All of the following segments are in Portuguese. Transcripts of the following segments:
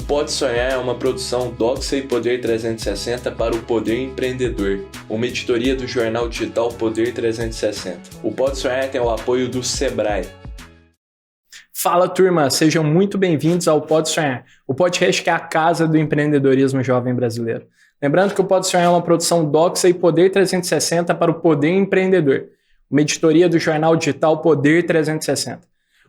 Pode Sonhar é uma produção Doxa e Poder 360 para o Poder Empreendedor, uma editoria do jornal digital Poder 360. O Pode Sonhar tem o apoio do Sebrae. Fala, turma! Sejam muito bem-vindos ao Pode Sonhar, o podcast que é a casa do empreendedorismo jovem brasileiro. Lembrando que o Pode Sonhar é uma produção Doxa e Poder 360 para o Poder Empreendedor, uma editoria do jornal digital Poder 360.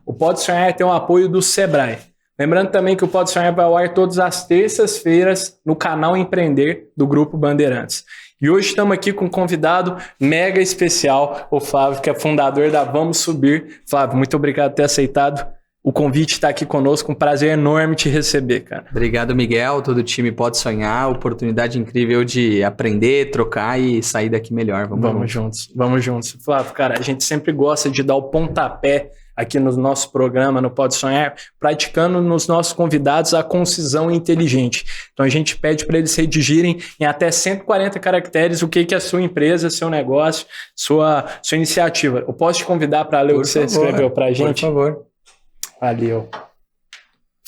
O Pode Sonhar tem o apoio do Sebrae. Lembrando também que o Pode Sonhar vai ao ar todas as terças-feiras no canal Empreender do Grupo Bandeirantes. E hoje estamos aqui com um convidado mega especial, o Flávio, que é fundador da Vamos Subir. Flávio, muito obrigado por ter aceitado o convite, estar aqui conosco. Um prazer enorme te receber, cara. Obrigado, Miguel, todo o time Pode Sonhar. Oportunidade incrível de aprender, trocar e sair daqui melhor. Vamos juntos. Vamos juntos. Flávio, cara, a gente sempre gosta de dar o pontapé aqui no nosso programa, no Pode Sonhar, praticando nos nossos convidados a concisão inteligente. Então a gente pede para eles redigirem em até 140 caracteres o que é a sua empresa, seu negócio, sua iniciativa. Eu posso te convidar para ler o que você escreveu para a gente? Por favor. Valeu.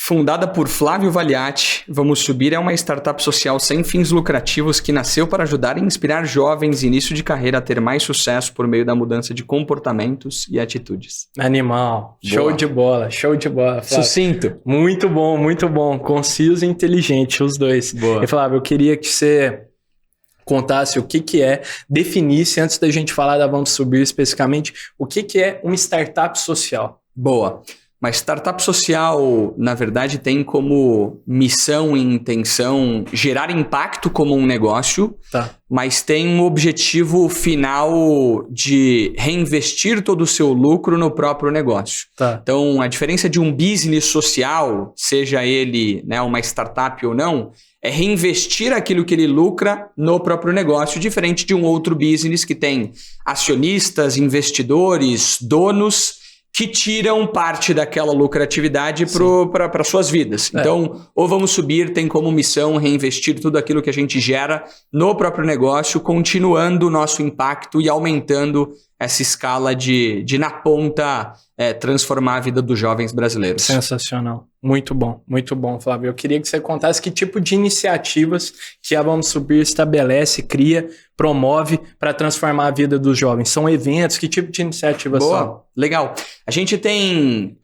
Fundada por Flávio Valiati, Vamos Subir é uma startup social sem fins lucrativos que nasceu para ajudar e inspirar jovens início de carreira a ter mais sucesso por meio da mudança de comportamentos e atitudes. Animal. Boa. Show de bola, Flávio. Sucinto. Muito bom. Conciso e inteligente, os dois. Boa. E Flávio, eu queria que você contasse o que é, definisse, antes da gente falar da Vamos Subir especificamente, o que é uma startup social. Boa. Uma startup social, na verdade, tem como missão e intenção gerar impacto como um negócio, mas tem um objetivo final de reinvestir todo o seu lucro no próprio negócio. Então, a diferença de um business social, seja ele, né, uma startup ou não, é reinvestir aquilo que ele lucra no próprio negócio, diferente de um outro business que tem acionistas, investidores, donos que tiram parte daquela lucratividade para suas vidas. Então, ou Vamos Subir tem como missão reinvestir tudo aquilo que a gente gera no próprio negócio, continuando o nosso impacto e aumentando essa escala de na ponta, transformar a vida dos jovens brasileiros. Sensacional. Muito bom, Flávio. Eu queria que você contasse que tipo de iniciativas que a Vamos Subir estabelece, cria, promove para transformar a vida dos jovens. São eventos, que tipo de iniciativas são? Legal. A gente tem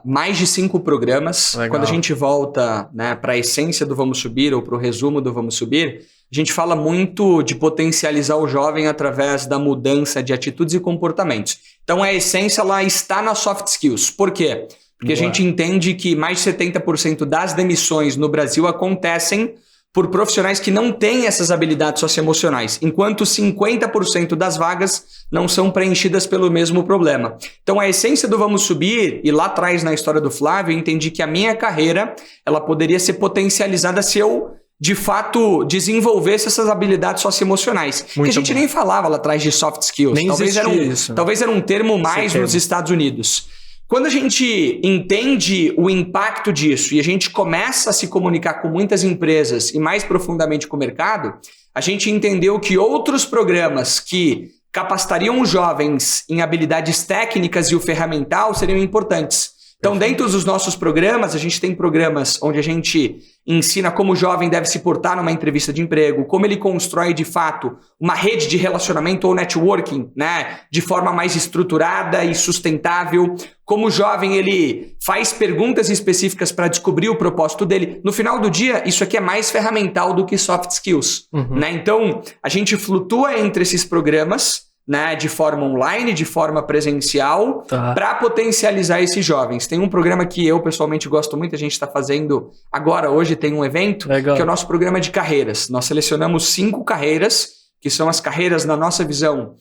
mais de 5 programas. Legal. Quando a gente volta, né, para a essência do Vamos Subir ou para o resumo do Vamos Subir, a gente fala muito de potencializar o jovem através da mudança de atitudes e comportamentos. Então, a essência ela está nas soft skills. Por quê? Porque a gente entende que mais de 70% das demissões no Brasil acontecem por profissionais que não têm essas habilidades socioemocionais, enquanto 50% das vagas não são preenchidas pelo mesmo problema. Então, a essência do Vamos Subir, e lá atrás na história do Flávio, eu entendi que a minha carreira ela poderia ser potencializada se eu de fato desenvolvesse essas habilidades socioemocionais. Que a gente nem falava lá atrás de soft skills. Nem talvez era um termo mais nos Estados Unidos. Quando a gente entende o impacto disso e a gente começa a se comunicar com muitas empresas e mais profundamente com o mercado, a gente entendeu que outros programas que capacitariam os jovens em habilidades técnicas e o ferramental seriam importantes. Então, dentro dos nossos programas, a gente tem programas onde a gente ensina como o jovem deve se portar numa entrevista de emprego, como ele constrói, de fato, uma rede de relacionamento ou networking, né, de forma mais estruturada e sustentável, como o jovem ele faz perguntas específicas para descobrir o propósito dele. No final do dia, isso aqui é mais ferramental do que soft skills. Né? Então, a gente flutua entre esses programas, né, de forma online, de forma presencial, para potencializar esses jovens. Tem um programa que eu pessoalmente gosto muito, a gente está fazendo agora, hoje tem um evento, que é o nosso programa de carreiras. Nós selecionamos 5 carreiras, que são as carreiras, na nossa visão,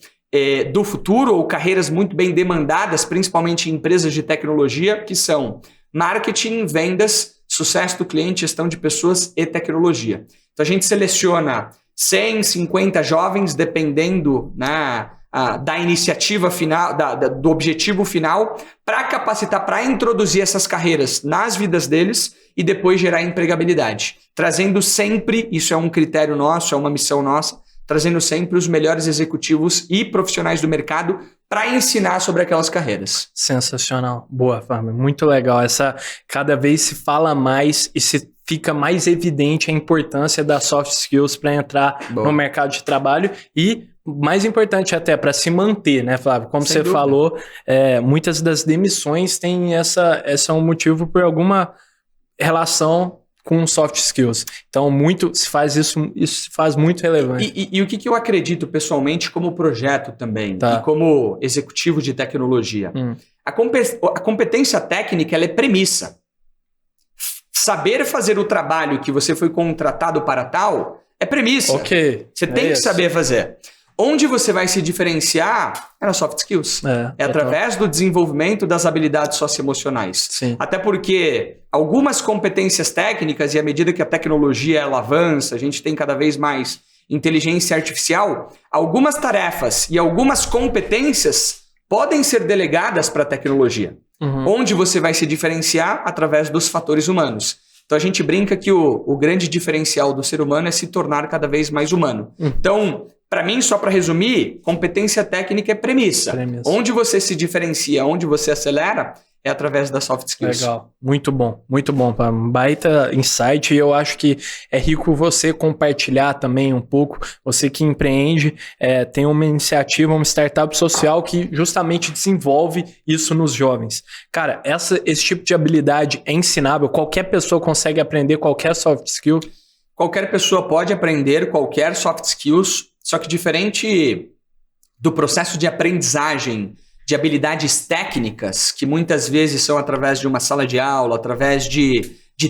do futuro, ou carreiras muito bem demandadas, principalmente em empresas de tecnologia, que são marketing, vendas, sucesso do cliente, gestão de pessoas e tecnologia. Então a gente seleciona 150 jovens, dependendo, né, da iniciativa final, do objetivo final, para capacitar, para introduzir essas carreiras nas vidas deles e depois gerar empregabilidade. Trazendo sempre, isso é um critério nosso, é uma missão nossa, trazendo sempre os melhores executivos e profissionais do mercado para ensinar sobre aquelas carreiras. Sensacional. Boa, Fábio. Muito legal. Cada vez se fala mais e se fica mais evidente a importância das soft skills para entrar no mercado de trabalho e, mais importante até, para se manter, né, Flávio? Como você falou, muitas das demissões têm essa um motivo por alguma relação com soft skills. Então, se faz isso se faz muito relevante. E o que eu acredito pessoalmente como projeto também, e como executivo de tecnologia? A competência técnica, ela é premissa. Saber fazer o trabalho que você foi contratado para tal é premissa. Ok. Você tem que saber fazer. Onde você vai se diferenciar é nas soft skills. É através do desenvolvimento das habilidades socioemocionais. Sim. Até porque algumas competências técnicas, e à medida que a tecnologia ela avança, a gente tem cada vez mais inteligência artificial, algumas tarefas e algumas competências podem ser delegadas para a tecnologia. Onde você vai se diferenciar através dos fatores humanos. Então a gente brinca que o grande diferencial do ser humano é se tornar cada vez mais humano. Então, para mim, só para resumir, competência técnica é premissa. Onde você se diferencia, onde você acelera, é através das soft skills. Legal, muito bom, um baita insight, e eu acho que é rico você compartilhar também um pouco, você que empreende, tem uma iniciativa, uma startup social que justamente desenvolve isso nos jovens. Cara, esse tipo de habilidade é ensinável, qualquer pessoa consegue aprender qualquer soft skill? Qualquer pessoa pode aprender qualquer soft skills, só que diferente do processo de aprendizagem de habilidades técnicas, que muitas vezes são através de uma sala de aula, através de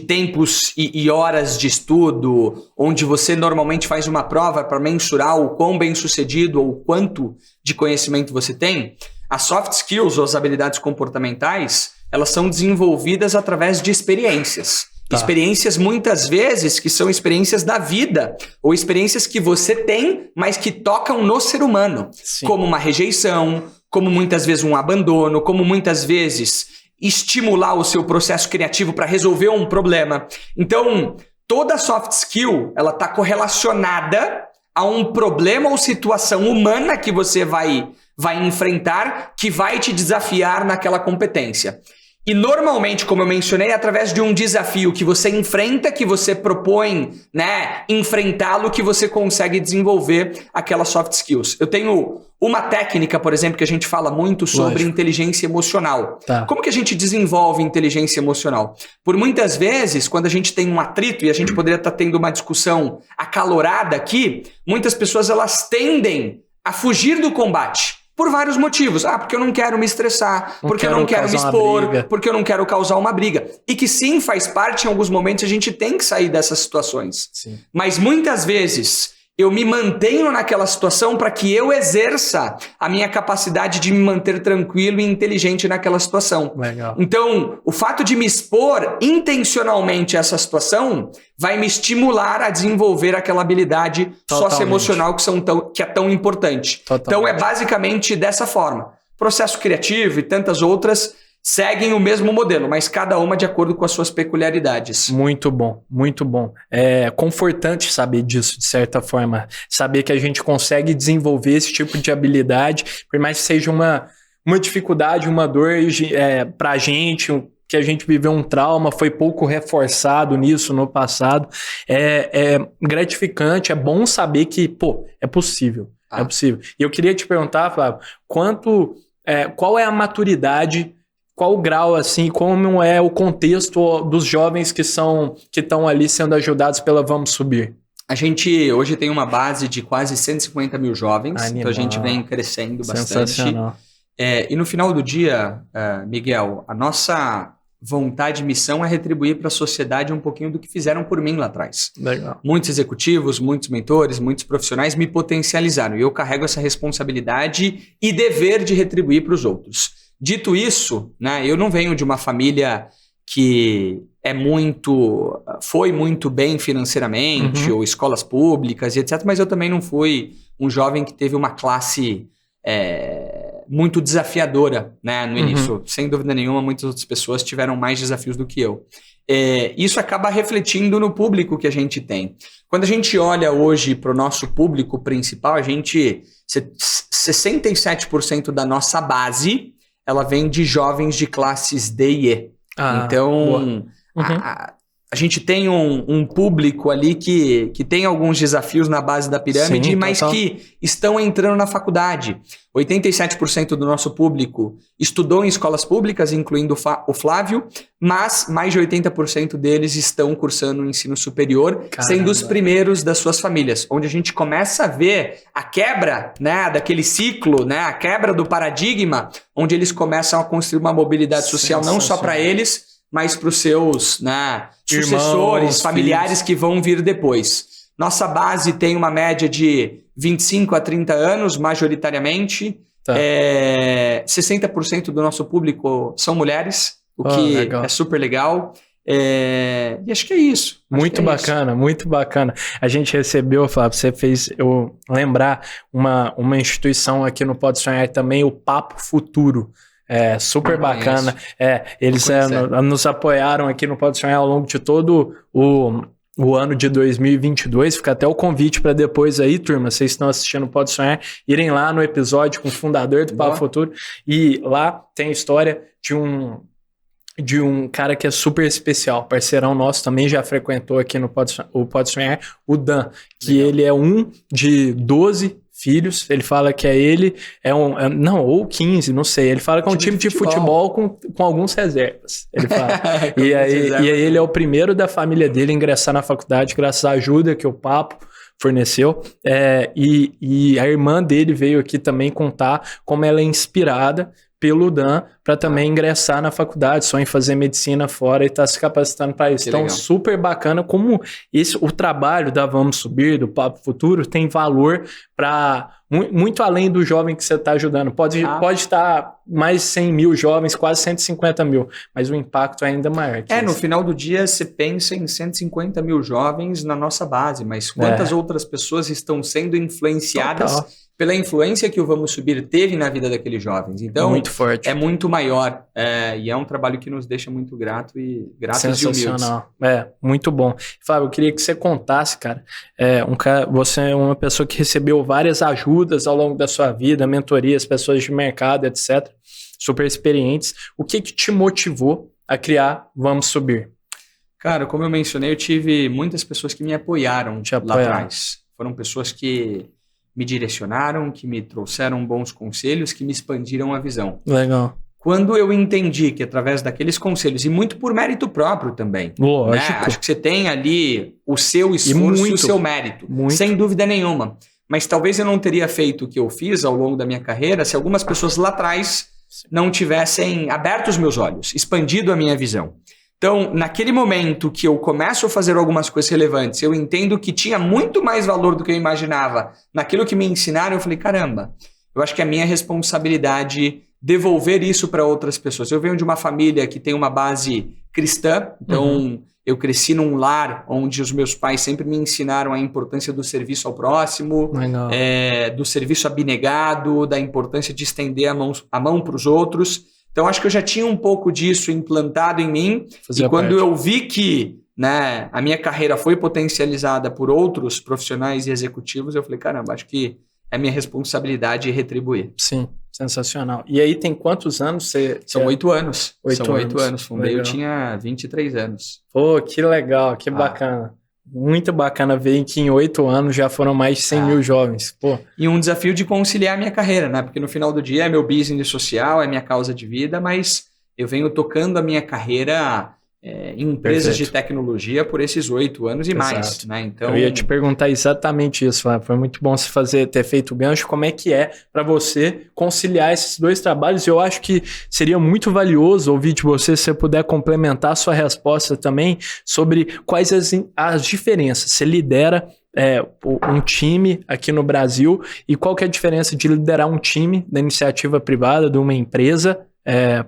tempos e horas de estudo, onde você normalmente faz uma prova para mensurar o quão bem sucedido ou o quanto de conhecimento você tem. As soft skills, ou as habilidades comportamentais, elas são desenvolvidas através de experiências. Experiências muitas vezes que são experiências da vida, ou experiências que você tem, mas que tocam no ser humano. Sim. Como uma rejeição, como muitas vezes um abandono, como muitas vezes estimular o seu processo criativo para resolver um problema. Então, toda soft skill, ela está correlacionada a um problema ou situação humana que você vai enfrentar, que vai te desafiar naquela competência. E normalmente, como eu mencionei, é através de um desafio que você enfrenta, que você propõe, né, enfrentá-lo, que você consegue desenvolver aquelas soft skills. Eu tenho uma técnica, por exemplo, que a gente fala muito sobre inteligência emocional. Como que a gente desenvolve inteligência emocional? Por muitas vezes, quando a gente tem um atrito, e a gente poderia estar tendo uma discussão acalorada aqui, muitas pessoas elas tendem a fugir do combate. Por vários motivos. Porque eu não quero me estressar, porque eu não quero me expor, porque eu não quero causar uma briga. E que sim, faz parte, em alguns momentos a gente tem que sair dessas situações. Sim. Mas muitas vezes eu me mantenho naquela situação para que eu exerça a minha capacidade de me manter tranquilo e inteligente naquela situação. Legal. Então, o fato de me expor intencionalmente a essa situação vai me estimular a desenvolver aquela habilidade socioemocional que é tão importante. Totalmente. Então, é basicamente dessa forma. Processo criativo e tantas outras seguem o mesmo modelo, mas cada uma de acordo com as suas peculiaridades. Muito bom, muito bom. É confortante saber disso, de certa forma. Saber que a gente consegue desenvolver esse tipo de habilidade, por mais que seja uma dificuldade, uma dor pra gente, que a gente viveu um trauma, foi pouco reforçado nisso no passado. É gratificante, é bom saber que, é possível. É possível. E eu queria te perguntar, Flávio, qual é a maturidade, qual o grau, assim, como é o contexto dos jovens que estão ali sendo ajudados pela Vamos Subir? A gente hoje tem uma base de quase 150 mil jovens, então a gente vem crescendo bastante. Sensacional. E no final do dia, Miguel, a nossa vontade e missão é retribuir para a sociedade um pouquinho do que fizeram por mim lá atrás. Legal. Muitos executivos, muitos mentores, muitos profissionais me potencializaram e eu carrego essa responsabilidade e dever de retribuir para os outros. Dito isso, né, eu não venho de uma família que foi muito bem financeiramente, ou escolas públicas e etc., mas eu também não fui um jovem que teve uma classe muito desafiadora, né, no início. Sem dúvida nenhuma, muitas outras pessoas tiveram mais desafios do que eu. Isso acaba refletindo no público que a gente tem. Quando a gente olha hoje para o nosso público principal, 67% da nossa base ela vem de jovens de classes D e E. Então, a gente tem um público ali que tem alguns desafios na base da pirâmide, mas que estão entrando na faculdade. 87% do nosso público estudou em escolas públicas, incluindo o Flávio, mas mais de 80% deles estão cursando o ensino superior, sendo os primeiros das suas famílias, onde a gente começa a ver a quebra, né, daquele ciclo, né, a quebra do paradigma, onde eles começam a construir uma mobilidade social não só para eles, mas para os seus, né, sucessores, familiares, filhos que vão vir depois. Nossa base tem uma média de 25 a 30 anos, majoritariamente. 60% do nosso público são mulheres, o que é super legal. E acho que é isso. Muito bacana, muito bacana. A gente recebeu, Flávio, você fez eu lembrar uma instituição aqui no Pode Sonhar também, o Papo Futuro. Super bacana. Eles nos apoiaram aqui no Pode Sonhar ao longo de todo o ano de 2022. Fica até o convite para depois aí, turma, vocês estão assistindo o Pode Sonhar, irem lá no episódio com o fundador do Papo Futuro. E lá tem a história de um cara que é super especial, parceirão nosso, também já frequentou aqui no Pode Sonhar, o Dan, que ele é um de 12 filhos. Ele fala que ele ou 15, não sei. Ele fala que é um time de futebol com alguns reservas. Ele fala. e aí ele é o primeiro da família dele a ingressar na faculdade, graças à ajuda que o Papo forneceu. E a irmã dele veio aqui também contar como ela é inspirada pelo Dan para também ingressar na faculdade, só em fazer medicina fora e tá se capacitando para isso. Então, super bacana como o trabalho da Vamos Subir, do Papo Futuro, tem valor para muito além do jovem que você está ajudando. Pode estar mais de 100 mil jovens, quase 150 mil, mas o impacto é ainda maior. No final do dia, você pensa em 150 mil jovens na nossa base, mas quantas outras pessoas estão sendo influenciadas pela influência que o Vamos Subir teve na vida daqueles jovens? Então, muito forte. É muito maior. E é um trabalho que nos deixa muito gratos e humildes. Muito bom. Fábio, eu queria que você contasse, cara. Você é uma pessoa que recebeu várias ajudas ao longo da sua vida, mentorias, pessoas de mercado, etc. Super experientes. O que te motivou a criar Vamos Subir? Cara, como eu mencionei, eu tive muitas pessoas que me apoiaram lá atrás. Foram pessoas que me direcionaram, que me trouxeram bons conselhos, que me expandiram a visão. Legal. Quando eu entendi que através daqueles conselhos, e muito por mérito próprio também, lógico, né? Acho que você tem ali o seu esforço e o seu mérito, sem dúvida nenhuma. Mas talvez eu não teria feito o que eu fiz ao longo da minha carreira se algumas pessoas lá atrás não tivessem aberto os meus olhos, expandido a minha visão. Então, naquele momento que eu começo a fazer algumas coisas relevantes, eu entendo que tinha muito mais valor do que eu imaginava naquilo que me ensinaram, eu falei, caramba, eu acho que é minha responsabilidade devolver isso para outras pessoas. Eu venho de uma família que tem uma base cristã, então eu cresci num lar onde os meus pais sempre me ensinaram a importância do serviço ao próximo, do serviço abnegado, da importância de estender a mão para os outros. Então, acho que eu já tinha um pouco disso implantado em mim. Quando eu vi que, né, a minha carreira foi potencializada por outros profissionais e executivos, eu falei, caramba, acho que é minha responsabilidade retribuir. Sim, sensacional. E aí tem quantos anos você... São 8 anos. 8 anos. Fundei, eu tinha 23 anos. Pô, que legal, que bacana. Muito bacana ver que em 8 anos já foram mais de 100 mil jovens. Pô. E um desafio de conciliar a minha carreira, né? Porque no final do dia é meu business social, é minha causa de vida, mas eu venho tocando a minha carreira em empresas de tecnologia por esses 8 anos e mais. Né? Então, eu ia te perguntar exatamente isso, Flávio. Foi muito bom você ter feito o gancho. Como é que é para você conciliar esses dois trabalhos? Eu acho que seria muito valioso ouvir de você, se você puder complementar a sua resposta também, sobre quais as diferenças. Você lidera um time aqui no Brasil e qual que é a diferença de liderar um time da iniciativa privada, de uma empresa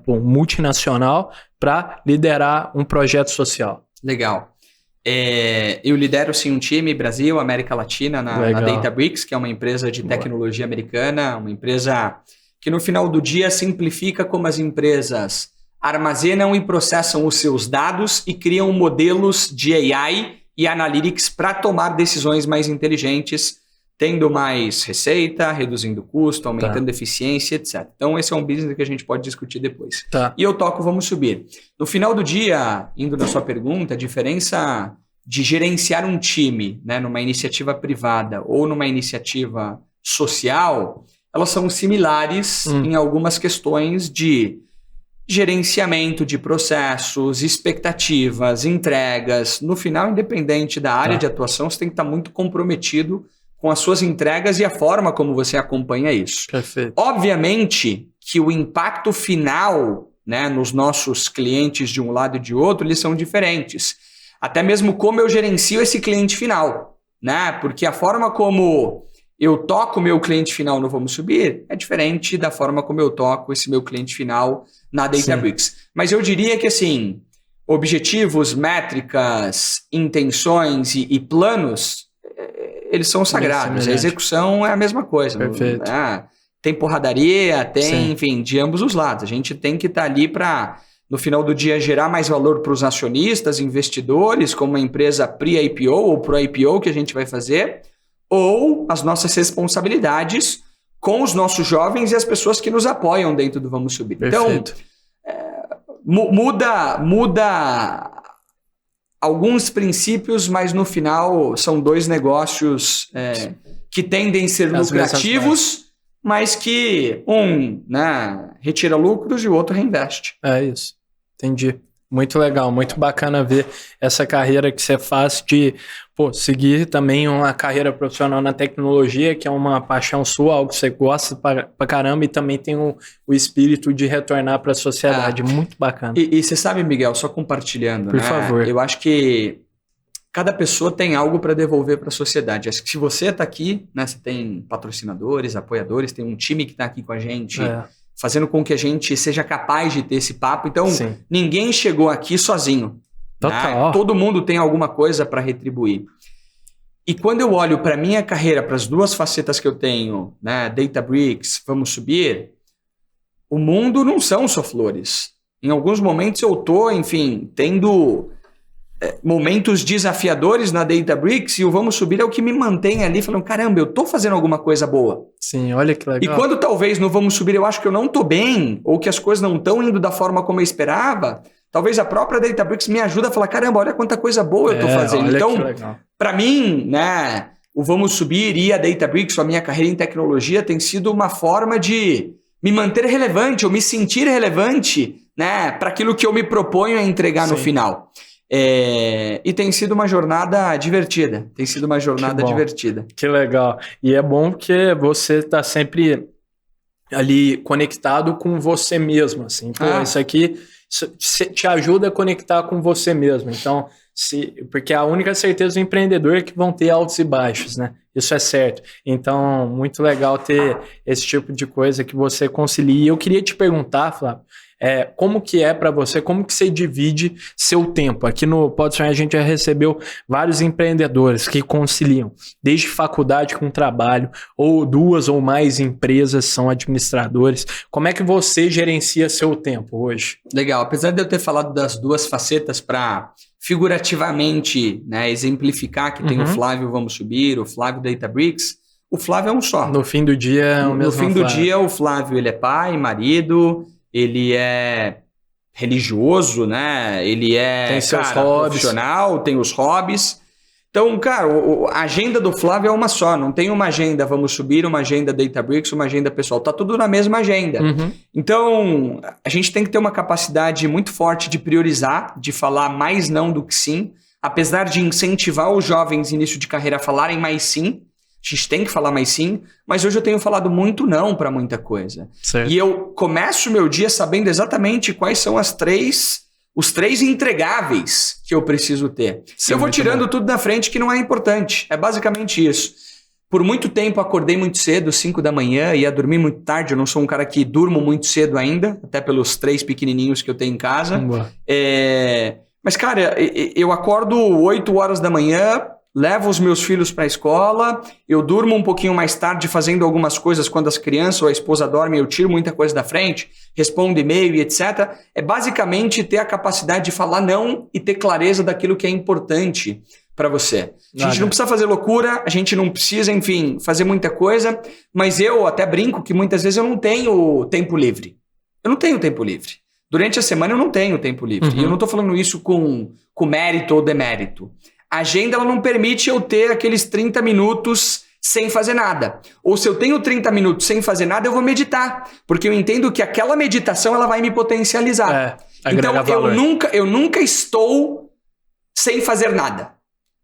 multinacional, para liderar um projeto social? Legal. Eu lidero sim um time Brasil, América Latina, na Databricks, que é uma empresa de tecnologia americana, uma empresa que no final do dia simplifica como as empresas armazenam e processam os seus dados e criam modelos de AI e Analytics para tomar decisões mais inteligentes tendo mais receita, reduzindo custo, aumentando eficiência, etc. Então, esse é um business que a gente pode discutir depois. E eu toco Vamos Subir. No final do dia, indo na sua pergunta, a diferença de gerenciar um time, né, numa iniciativa privada ou numa iniciativa social, elas são similares em algumas questões de gerenciamento de processos, expectativas, entregas. No final, independente da área de atuação, você tem que estar muito comprometido com as suas entregas e a forma como você acompanha isso. Perfeito. Obviamente que o impacto final, né, nos nossos clientes de um lado e de outro, eles são diferentes. Até mesmo como eu gerencio esse cliente final, né? Porque a forma como eu toco o meu cliente final no Vamos Subir é diferente da forma como eu toco esse meu cliente final na Databricks. Mas eu diria que, assim, objetivos, métricas, intenções e planos, eles são sagrados. A execução é a mesma coisa. Perfeito. Tem porradaria, tem, enfim, de ambos os lados. A gente tem que estar ali para, no final do dia, gerar mais valor para os acionistas, investidores, como uma empresa pre-IPO ou pro-IPO que a gente vai fazer, ou as nossas responsabilidades com os nossos jovens e as pessoas que nos apoiam dentro do Vamos Subir. Perfeito. Então, muda alguns princípios, mas no final são dois negócios que tendem a ser lucrativos, mas que um, né, retira lucros e o outro reinveste. É isso. Entendi. Muito legal, muito bacana ver essa carreira que você faz de seguir também uma carreira profissional na tecnologia, que é uma paixão sua, algo que você gosta pra caramba, e também tem o espírito de retornar para a sociedade. Muito bacana. E você sabe, Miguel, só compartilhando, Por favor. Eu acho que cada pessoa tem algo para devolver para a sociedade. Acho que se você está aqui, né, você tem patrocinadores, apoiadores, tem um time que está aqui com a gente, fazendo com que a gente seja capaz de ter esse papo. Então, ninguém chegou aqui sozinho. Total. Né? Todo mundo tem alguma coisa para retribuir. E quando eu olho para a minha carreira, para as duas facetas que eu tenho, né, Databricks, Vamos Subir, o mundo não são só flores. Em alguns momentos eu estou, enfim, tendo momentos desafiadores na Databricks, e o Vamos Subir é o que me mantém ali falando, caramba, eu estou fazendo alguma coisa boa. Sim, olha que legal. E quando talvez no Vamos Subir eu acho que eu não estou bem, ou que as coisas não estão indo da forma como eu esperava, talvez a própria Databricks me ajude a falar, caramba, olha quanta coisa boa eu estou fazendo. Então, para mim, né, o Vamos Subir e a Databricks, a minha carreira em tecnologia, tem sido uma forma de me manter relevante, ou me sentir relevante, né, para aquilo que eu me proponho a entregar no final. E tem sido uma jornada divertida. Que legal. E é bom porque você está sempre ali conectado com você mesmo, assim. Isso aqui te ajuda a conectar com você mesmo. Então, porque a única certeza do empreendedor é que vão ter altos e baixos, né? Isso é certo. Então, muito legal ter esse tipo de coisa que você concilia. E eu queria te perguntar, Flávio, como que é para você, como que você divide seu tempo? Aqui no Pode Sonhar a gente já recebeu vários empreendedores que conciliam desde faculdade com trabalho, ou duas ou mais empresas são administradores. Como é que você gerencia seu tempo hoje? Legal, apesar de eu ter falado das duas facetas para figurativamente, né, exemplificar que tem o Flávio Vamos Subir, o Flávio Databricks, o Flávio é um só. No fim do dia é o mesmo. No fim do dia o Flávio ele é pai, marido, ele é religioso, né? Ele é profissional, tem os hobbies. Então, cara, a agenda do Flávio é uma só. Não tem uma agenda Vamos Subir, uma agenda Databricks, uma agenda pessoal. Tá tudo na mesma agenda. Então, a gente tem que ter uma capacidade muito forte de priorizar, de falar mais não do que sim. Apesar de incentivar os jovens início de carreira a falarem mais sim, a gente tem que falar mais sim, mas hoje eu tenho falado muito não para muita coisa. Certo. E eu começo o meu dia sabendo exatamente quais são os três entregáveis que eu preciso ter. Sim, eu vou tirando tudo da frente que não é importante. É basicamente isso. Por muito tempo acordei muito cedo, 5 da manhã, ia dormir muito tarde. Eu não sou um cara que durmo muito cedo ainda, até pelos 3 pequenininhos que eu tenho em casa. Mas, cara, eu acordo 8 horas da manhã, levo os meus filhos para a escola, eu durmo um pouquinho mais tarde fazendo algumas coisas quando as crianças ou a esposa dormem, eu tiro muita coisa da frente, respondo e-mail e etc. É basicamente ter a capacidade de falar não e ter clareza daquilo que é importante para você. A gente não precisa fazer loucura, a gente não precisa, enfim, fazer muita coisa, mas eu até brinco que muitas vezes eu não tenho tempo livre. Eu não tenho tempo livre. Durante a semana eu não tenho tempo livre. E eu não estou falando isso com mérito ou demérito. A agenda ela não permite eu ter aqueles 30 minutos sem fazer nada. Ou se eu tenho 30 minutos sem fazer nada, eu vou meditar. Porque eu entendo que aquela meditação ela vai me potencializar. Então eu nunca estou sem fazer nada.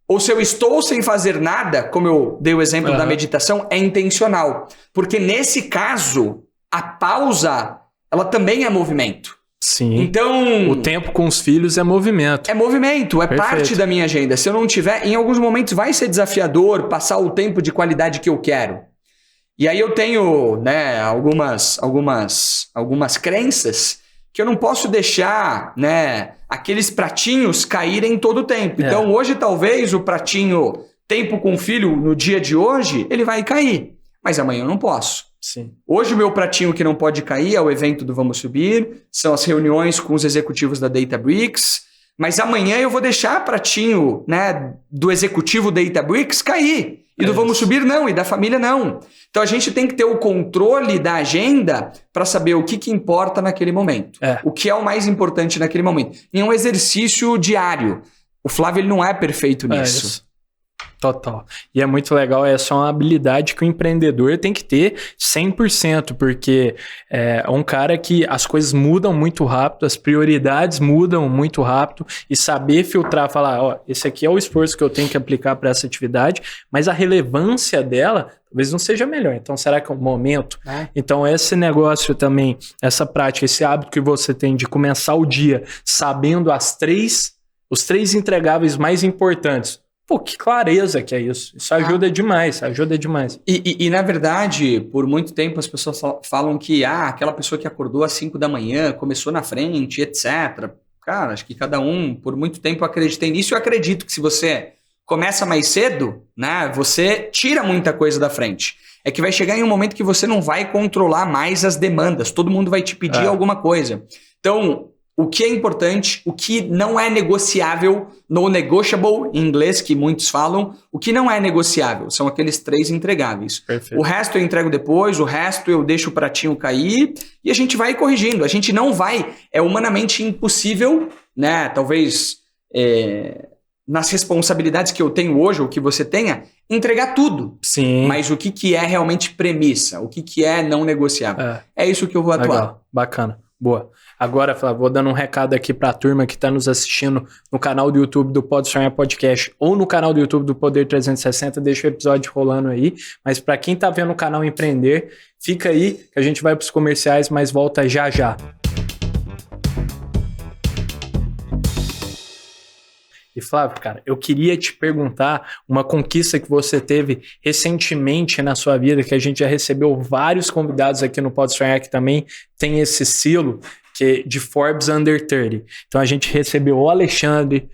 Ou se eu estou sem fazer nada, como eu dei o exemplo da meditação, é intencional. Porque nesse caso, a pausa, ela também é movimento. Sim. Então, o tempo com os filhos é movimento. É movimento, é parte da minha agenda. Se eu não tiver, em alguns momentos vai ser desafiador passar o tempo de qualidade que eu quero. E aí eu tenho, né, algumas crenças que eu não posso deixar, né, aqueles pratinhos caírem todo o tempo. Então hoje talvez o pratinho tempo com o filho no dia de hoje, ele vai cair. Mas amanhã eu não posso. Sim. Hoje o meu pratinho que não pode cair é o evento do Vamos Subir, são as reuniões com os executivos da Databricks, mas amanhã eu vou deixar pratinho, né, do executivo Databricks cair, e do Vamos Subir não, e da família não. Então a gente tem que ter o controle da agenda para saber o que importa naquele momento, o que é o mais importante naquele momento. Em um exercício diário. O Flávio ele não é perfeito nisso. Isso. Total. E é muito legal, essa é uma habilidade que o empreendedor tem que ter 100%, porque é um cara que as coisas mudam muito rápido, as prioridades mudam muito rápido, e saber filtrar, falar, ó, esse aqui é o esforço que eu tenho que aplicar para essa atividade, mas a relevância dela talvez não seja melhor. Então, será que é o momento? Então, esse negócio também, essa prática, esse hábito que você tem de começar o dia sabendo os três entregáveis mais importantes. Pô, que clareza que é isso. Isso ajuda demais, ajuda demais. E na verdade, por muito tempo as pessoas falam que aquela pessoa que acordou às 5 da manhã, começou na frente, etc. Cara, acho que cada um, por muito tempo eu acreditei nisso. Eu acredito que se você começa mais cedo, né, você tira muita coisa da frente. É que vai chegar em um momento que você não vai controlar mais as demandas. Todo mundo vai te pedir alguma coisa. Então, o que é importante, o que não é negociável, non-negotiable em inglês, que muitos falam, o que não é negociável, são aqueles 3 entregáveis. Perfeito. O resto eu entrego depois, o resto eu deixo o pratinho cair e a gente vai corrigindo. A gente não vai, é humanamente impossível, né? Talvez nas responsabilidades que eu tenho hoje, ou que você tenha, entregar tudo. Sim. Mas o que é realmente premissa, o que é não negociável. É isso que eu vou atuar. Legal. Bacana. Boa. Agora, Flávio, vou dando um recado aqui para a turma que está nos assistindo no canal do YouTube do Pode Sonhar Podcast ou no canal do YouTube do Poder 360, deixa o episódio rolando aí. Mas para quem está vendo o canal Empreender, fica aí que a gente vai para os comerciais, mas volta já já. E Flávio, cara, eu queria te perguntar uma conquista que você teve recentemente na sua vida, que a gente já recebeu vários convidados aqui no Pode Sonhar que também tem esse selo, que é de Forbes Under 30. Então a gente recebeu o Alexandre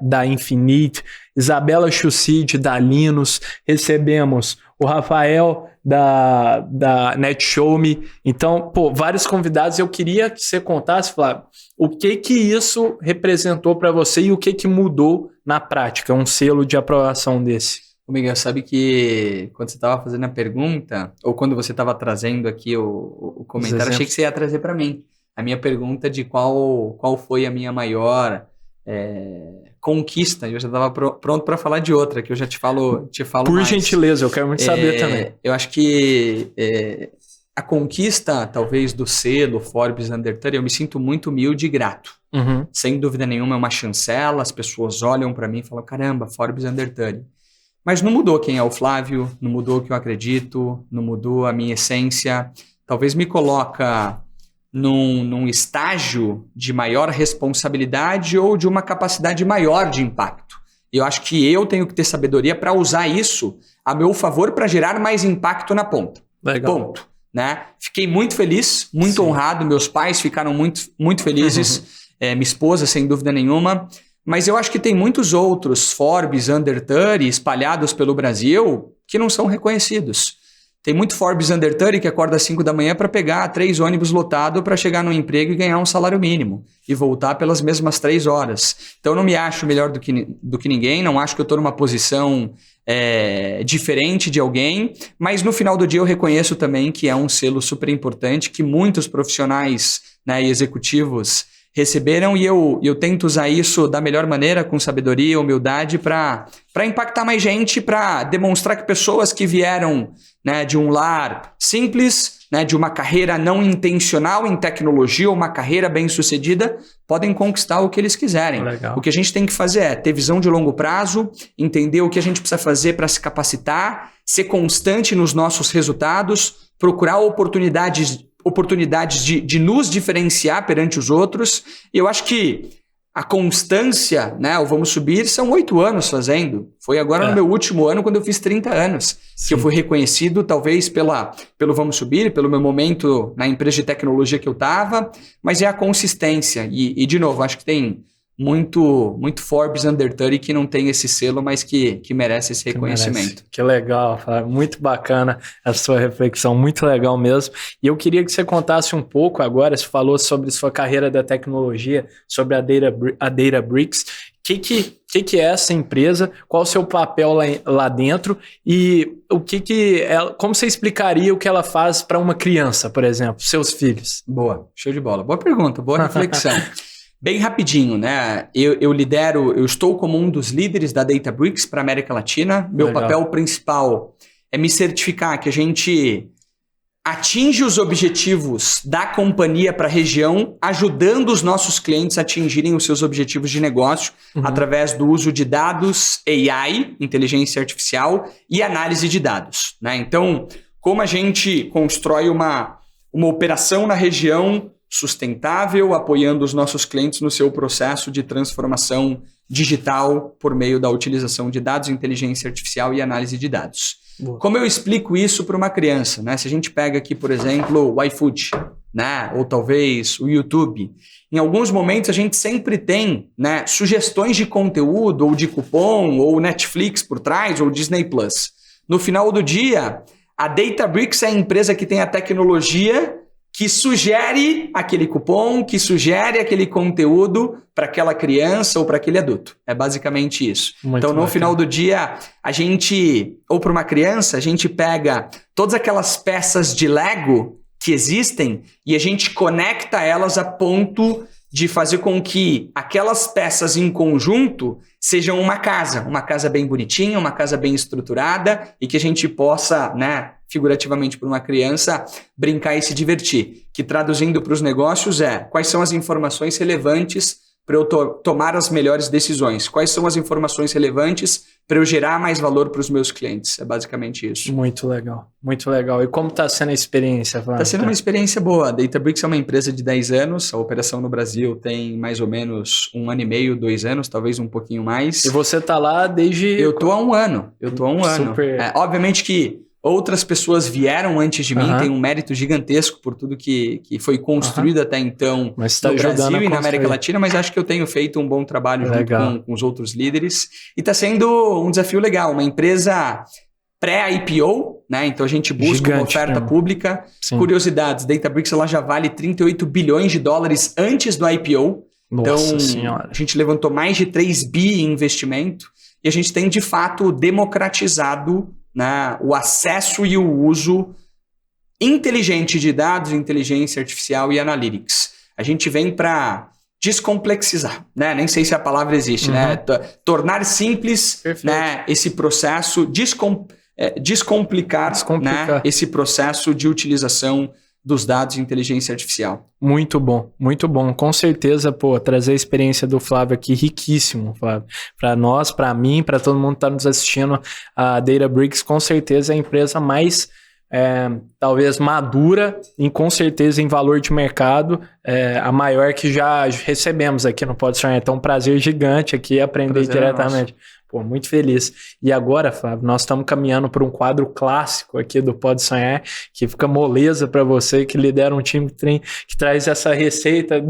da Infinite, Isabela Chucid da Linus, recebemos o Rafael da NetShowMe. Então, pô, vários convidados. Eu queria que você contasse, Flávio, o que isso representou para você e o que mudou na prática, um selo de aprovação desse. Miguel, sabe que quando você estava fazendo a pergunta, ou quando você estava trazendo aqui o comentário, achei que você ia trazer para mim a minha pergunta de qual foi a minha maior conquista. Eu já estava pronto para falar de outra, que eu já te falo Por mais. gentileza, eu quero muito saber também. Eu acho que a conquista, talvez, do selo Forbes Under 30, eu me sinto muito humilde e grato. Uhum. Sem dúvida nenhuma, é uma chancela, as pessoas olham para mim e falam, caramba, Forbes Under 30. Mas não mudou quem é o Flávio, não mudou o que eu acredito, não mudou a minha essência. Talvez me coloca num estágio de maior responsabilidade ou de uma capacidade maior de impacto. Eu acho que eu tenho que ter sabedoria para usar isso a meu favor para gerar mais impacto na ponta. Legal. Ponto. Né? Fiquei muito feliz, muito honrado. Meus pais ficaram muito, muito felizes. Minha esposa, sem dúvida nenhuma. Mas eu acho que tem muitos outros Forbes Under 30 espalhados pelo Brasil que não são reconhecidos. Tem muito Forbes Under 30 que acorda às 5 da manhã para pegar 3 ônibus lotados para chegar no emprego e ganhar um salário mínimo e voltar pelas mesmas 3 horas. Então, eu não me acho melhor do que ninguém, não acho que eu estou numa posição diferente de alguém, mas no final do dia eu reconheço também que é um selo super importante que muitos profissionais, né, e executivos receberam, e eu tento usar isso da melhor maneira, com sabedoria, humildade, para impactar mais gente, para demonstrar que pessoas que vieram, né, de um lar simples, né, de uma carreira não intencional em tecnologia ou uma carreira bem-sucedida, podem conquistar o que eles quiserem. Legal. O que a gente tem que fazer é ter visão de longo prazo, entender o que a gente precisa fazer para se capacitar, ser constante nos nossos resultados, procurar oportunidades de nos diferenciar perante os outros. E eu acho que a constância, né, o Vamos Subir, são 8 anos fazendo. Foi agora no meu último ano, quando eu fiz 30 anos, que eu fui reconhecido, talvez pelo Vamos Subir, pelo meu momento na empresa de tecnologia que eu estava, mas é a consistência. E de novo, acho que tem muito Forbes Under 30 que não tem esse selo, mas que merece esse reconhecimento. Que legal, Flávio. Muito bacana a sua reflexão, muito legal mesmo. E eu queria que você contasse um pouco agora, você falou sobre sua carreira da tecnologia, sobre a Databricks. O que é essa empresa? Qual o seu papel lá dentro? E como você explicaria o que ela faz para uma criança, por exemplo, seus filhos? Boa, show de bola. Boa pergunta, boa reflexão. Bem rapidinho, né? Eu estou como um dos líderes da Databricks para a América Latina. Meu Legal. papel principal é me certificar que a gente atinge os objetivos da companhia para a região, ajudando os nossos clientes a atingirem os seus objetivos de negócio através do uso de dados, AI, inteligência artificial, e análise de dados, né? Então, como a gente constrói uma operação na região sustentável, apoiando os nossos clientes no seu processo de transformação digital por meio da utilização de dados, inteligência artificial e análise de dados. Boa. Como eu explico isso para uma criança, né? Se a gente pega aqui, por exemplo, o iFood, né? Ou talvez o YouTube, em alguns momentos a gente sempre tem, né, sugestões de conteúdo, ou de cupom, ou Netflix por trás, ou Disney Plus. No final do dia, a Databricks é a empresa que tem a tecnologia que sugere aquele cupom, que sugere aquele conteúdo para aquela criança ou para aquele adulto. É basicamente isso. Muito então, no bacana. final do dia, a gente, ou para uma criança, a gente pega todas aquelas peças de Lego que existem e a gente conecta elas a ponto de fazer com que aquelas peças em conjunto sejam uma casa bem bonitinha, uma casa bem estruturada e que a gente possa, né, figurativamente para uma criança, brincar e se divertir. Que traduzindo para os negócios quais são as informações relevantes para eu tomar as melhores decisões? Quais são as informações relevantes para eu gerar mais valor para os meus clientes? É basicamente isso. Muito legal, muito legal. E como está sendo a experiência, Flávio? Está sendo uma experiência boa. A Databricks é uma empresa de 10 anos, a operação no Brasil tem mais ou menos 1 ano e meio, 2 anos, talvez um pouquinho mais. E você está lá desde... Eu estou há 1 ano. Super. Obviamente que outras pessoas vieram antes de mim, tem um mérito gigantesco por tudo que foi construído até então mas tá no ajudando Brasil a e na construir. América Latina, mas acho que eu tenho feito um bom trabalho Legal. junto com os outros líderes. E está sendo um desafio legal, uma empresa pré-IPO, né? Então a gente busca uma Gigante, oferta né? pública. Sim. Curiosidades, Databricks ela já vale 38 bilhões de dólares antes do IPO. Nossa Então, Senhora. a gente levantou mais de 3 bi em investimento e a gente tem, de fato, democratizado, né, o acesso e o uso inteligente de dados, inteligência artificial e analytics. A gente vem para descomplexizar, né? Nem sei se a palavra existe, né? Tornar simples, né, esse processo, descomplicar. Né, esse processo de utilização dos dados de inteligência artificial. Muito bom, muito bom. Com certeza, trazer a experiência do Flávio aqui, riquíssimo, Flávio. Para nós, para mim, para todo mundo que está nos assistindo, a Databricks com certeza é a empresa mais, talvez, madura e com certeza em valor de mercado, a maior que já recebemos aqui no Pode Sonhar. Então, um prazer gigante aqui aprender diretamente. Muito feliz. E agora, Flávio, nós estamos caminhando para um quadro clássico aqui do Pode Sonhar, que fica moleza para você, que lidera um time que traz essa receita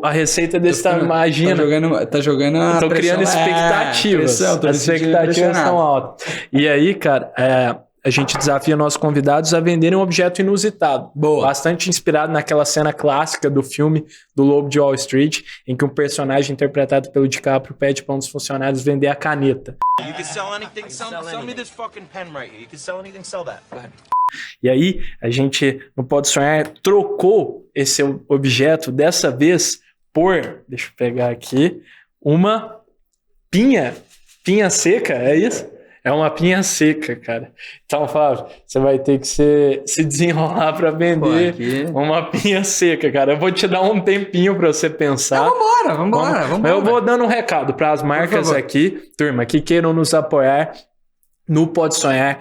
a receita desse tamanho, imagina. Tá jogando Estou criando expectativas. As expectativas são altas. E aí, cara, a gente desafia nossos convidados a venderem um objeto inusitado. Boa. Bastante inspirado naquela cena clássica do filme do Lobo de Wall Street, em que um personagem interpretado pelo DiCaprio pede para um dos funcionários vender a caneta. You can sell anything. Sell me this fucking pen right here. You can sell anything, sell that. Go ahead. E aí, a gente, no Pode Sonhar, trocou esse objeto, dessa vez, por, deixa eu pegar aqui, uma pinha seca, é isso? É uma pinha seca, cara. Então, Flávio, você vai ter que se desenrolar para vender uma pinha seca, cara. Eu vou te dar um tempinho para você pensar. Então, vambora. Eu vou dando um recado para as marcas aqui, turma, que queiram nos apoiar no Pode Sonhar,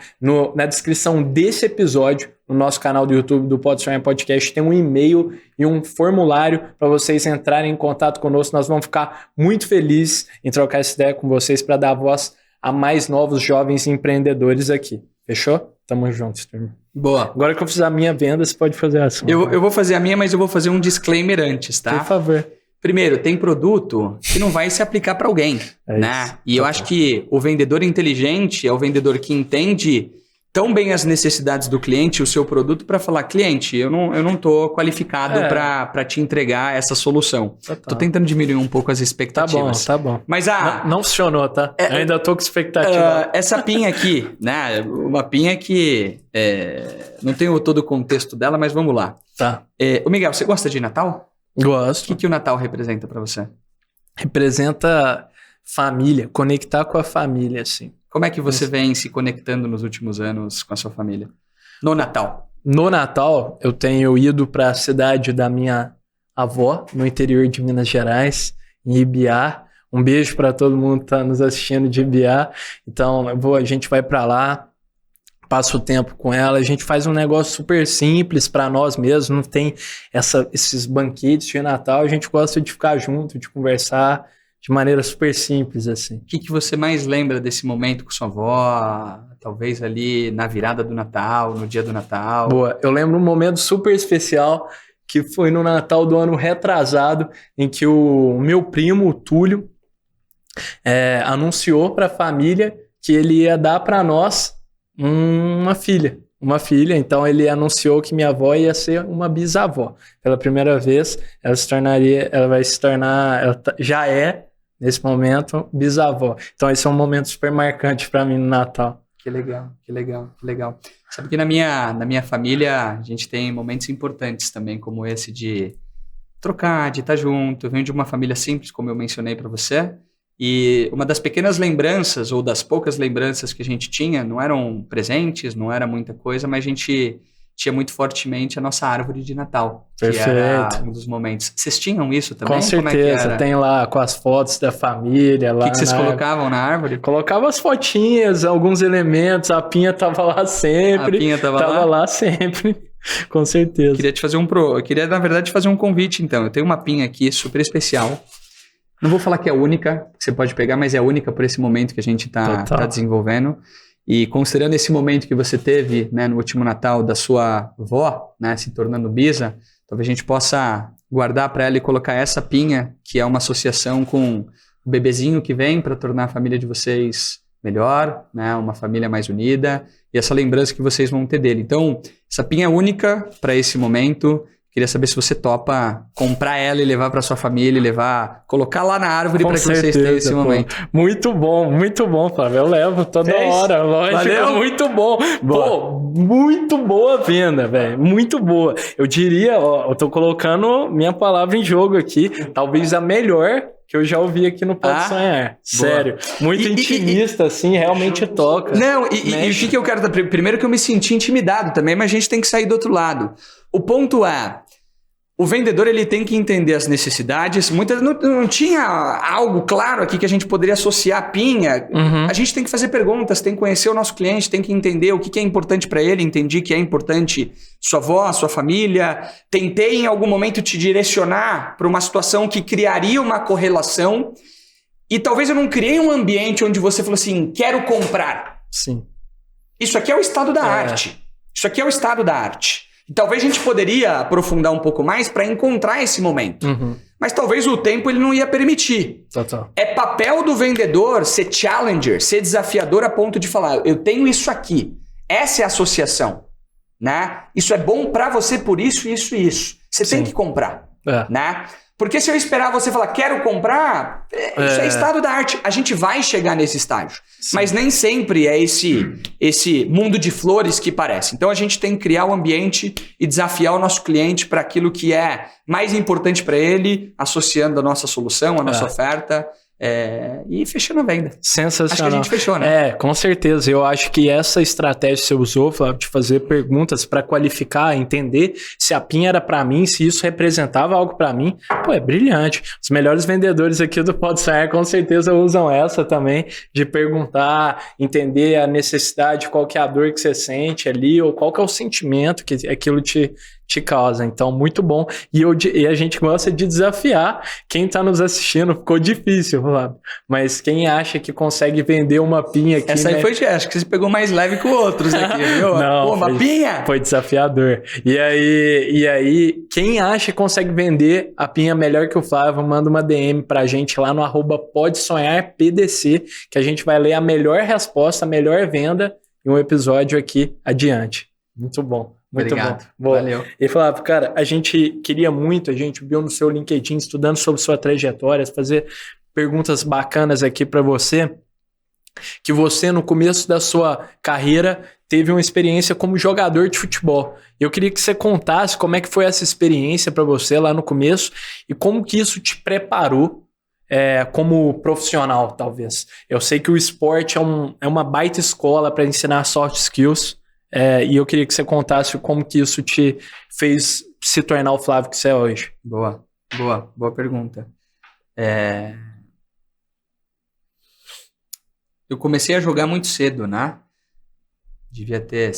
na descrição desse episódio, no nosso canal do YouTube do Pode Sonhar Podcast, tem um e-mail e um formulário para vocês entrarem em contato conosco. Nós vamos ficar muito felizes em trocar essa ideia com vocês para dar voz a mais novos jovens empreendedores aqui. Fechou? Tamo juntos, turma. Boa. Agora que eu fiz a minha venda, você pode fazer a sua. Eu vou fazer a minha, mas eu vou fazer um disclaimer antes, tá? Por favor. Primeiro, tem produto que não vai se aplicar para alguém, né? Isso. E eu acho que o vendedor inteligente é o vendedor que entende tão bem as necessidades do cliente, o seu produto, para falar, cliente, eu não tô qualificado para te entregar essa solução. Tô tentando diminuir um pouco as expectativas. Tá bom. Mas não funcionou, tá? Ainda tô com expectativa. Essa pinha aqui, né? Uma pinha que não tenho todo o contexto dela, mas vamos lá. Tá. Ô Miguel, você gosta de Natal? Gosto. O que o Natal representa para você? Representa família, conectar com a família, assim. Como é que você vem se conectando nos últimos anos com a sua família? No Natal? No Natal, eu tenho ido para a cidade da minha avó, no interior de Minas Gerais, em Ibiá. Um beijo para todo mundo que está nos assistindo de Ibiá. Então, a gente vai para lá, passa o tempo com ela, a gente faz um negócio super simples para nós mesmos, não tem esses banquetes de Natal, a gente gosta de ficar junto, de conversar de maneira super simples, assim. O que você mais lembra desse momento com sua avó? Talvez ali na virada do Natal, no dia do Natal? Boa, eu lembro um momento super especial que foi no Natal do ano retrasado, em que o meu primo, o Túlio, anunciou para a família que ele ia dar para nós uma filha. Então ele anunciou que minha avó ia ser uma bisavó. Pela primeira vez, ela já é, nesse momento, bisavó. Então esse é um momento super marcante para mim no Natal. Que legal. Sabe que na minha família a gente tem momentos importantes também, como esse de trocar, de estar junto. Eu venho de uma família simples, como eu mencionei para você. E uma das pequenas lembranças, ou das poucas lembranças que a gente tinha, não eram presentes, não era muita coisa, mas a gente tinha muito fortemente a nossa árvore de Natal. Perfeito. Que era um dos momentos. Vocês tinham isso também? Com certeza, tem lá com as fotos da família. O que vocês colocavam na árvore? Colocava as fotinhas, alguns elementos, a pinha tava lá sempre. A pinha tava lá sempre, com certeza. Queria, na verdade, fazer um convite, então. Eu tenho uma pinha aqui super especial. Não vou falar que é única, que você pode pegar, mas é única por esse momento que a gente tá desenvolvendo. E considerando esse momento que você teve, né, no último Natal da sua avó, né, se tornando bisa, talvez a gente possa guardar para ela e colocar essa pinha, que é uma associação com o bebezinho que vem para tornar a família de vocês melhor, né, uma família mais unida, e essa lembrança que vocês vão ter dele. Então, essa pinha é única para esse momento. Queria saber se você topa comprar ela e levar para sua família, colocar lá na árvore para que vocês tenham esse momento. Muito bom, Flávio. Eu levo toda hora, lógico. Valeu? Muito bom. Pô, muito boa a venda, velho. Muito boa. Eu diria, eu tô colocando minha palavra em jogo aqui. Talvez a melhor que eu já ouvi aqui no Pode Sonhar. Sério. Muito intimista, assim, realmente toca. Não, e o que eu quero... Primeiro que eu me senti intimidado também, mas a gente tem que sair do outro lado. O ponto é, o vendedor ele tem que entender as necessidades. Não tinha algo claro aqui que a gente poderia associar a pinha. A gente tem que fazer perguntas, tem que conhecer o nosso cliente, tem que entender o que é importante para ele. Entendi que é importante sua avó, sua família. Tentei em algum momento te direcionar para uma situação que criaria uma correlação. E talvez eu não criei um ambiente onde você falou assim, quero comprar. Sim. Isso aqui é o estado da arte. Isso aqui é o estado da arte. E talvez a gente poderia aprofundar um pouco mais para encontrar esse momento. Mas talvez o tempo ele não ia permitir. Total. É papel do vendedor ser challenger, ser desafiador a ponto de falar, eu tenho isso aqui. Essa é a associação, né? Isso é bom para você por isso, isso e isso. Você tem que comprar, né? Porque se eu esperar você falar, quero comprar, isso é estado da arte. A gente vai chegar nesse estágio. Sim. Mas nem sempre é esse mundo de flores que parece. Então a gente tem que criar o ambiente e desafiar o nosso cliente para aquilo que é mais importante para ele, associando a nossa solução, a nossa oferta. E fechando a venda. Sensacional. Acho que a gente fechou, né? Com certeza. Eu acho que essa estratégia que você usou, Flávio, de fazer perguntas para qualificar, entender se a PIN era para mim, se isso representava algo para mim, é brilhante. Os melhores vendedores aqui do Pode Sonhar com certeza usam essa também, de perguntar, entender a necessidade, qual que é a dor que você sente ali, ou qual que é o sentimento que aquilo te causa. Então, muito bom. E a gente gosta de desafiar quem está nos assistindo. Ficou difícil, Flávio. Mas quem acha que consegue vender uma pinha aqui... Essa aí foi, acho que você pegou mais leve que outros aqui, viu? Não, uma pinha! Foi desafiador. E aí, quem acha que consegue vender a pinha melhor que o Flávio, manda uma DM pra gente lá no @PodeSonharPDC, que a gente vai ler a melhor resposta, a melhor venda em um episódio aqui adiante. Muito bom. Muito Obrigado. Bom. Valeu. E Flávio, cara, a gente queria muito, a gente viu no seu LinkedIn, estudando sobre sua trajetória, fazer perguntas bacanas aqui para você, que você, no começo da sua carreira, teve uma experiência como jogador de futebol. Eu queria que você contasse como é que foi essa experiência para você lá no começo e como que isso te preparou como profissional, talvez. Eu sei que o esporte é uma baita escola para ensinar soft skills, e eu queria que você contasse como que isso te fez se tornar o Flávio que você é hoje. Boa pergunta. Eu comecei a jogar muito cedo, né? Devia ter,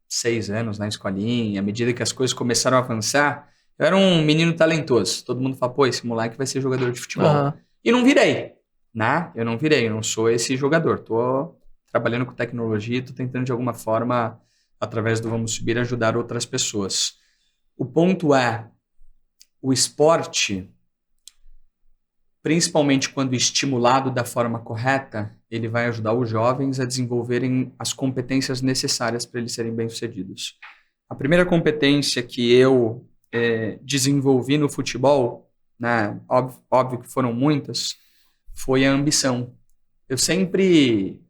6 anos na escolinha. À medida que as coisas começaram a avançar, eu era um menino talentoso. Todo mundo fala, esse moleque vai ser jogador de futebol. Uhum. E não virei, né? Eu não sou esse jogador. Tô trabalhando com tecnologia, estou tentando de alguma forma, através do Vamos Subir, ajudar outras pessoas. O ponto é, o esporte, principalmente quando estimulado da forma correta, ele vai ajudar os jovens a desenvolverem as competências necessárias para eles serem bem-sucedidos. A primeira competência que eu desenvolvi no futebol, né, óbvio que foram muitas, foi a ambição. Eu sempre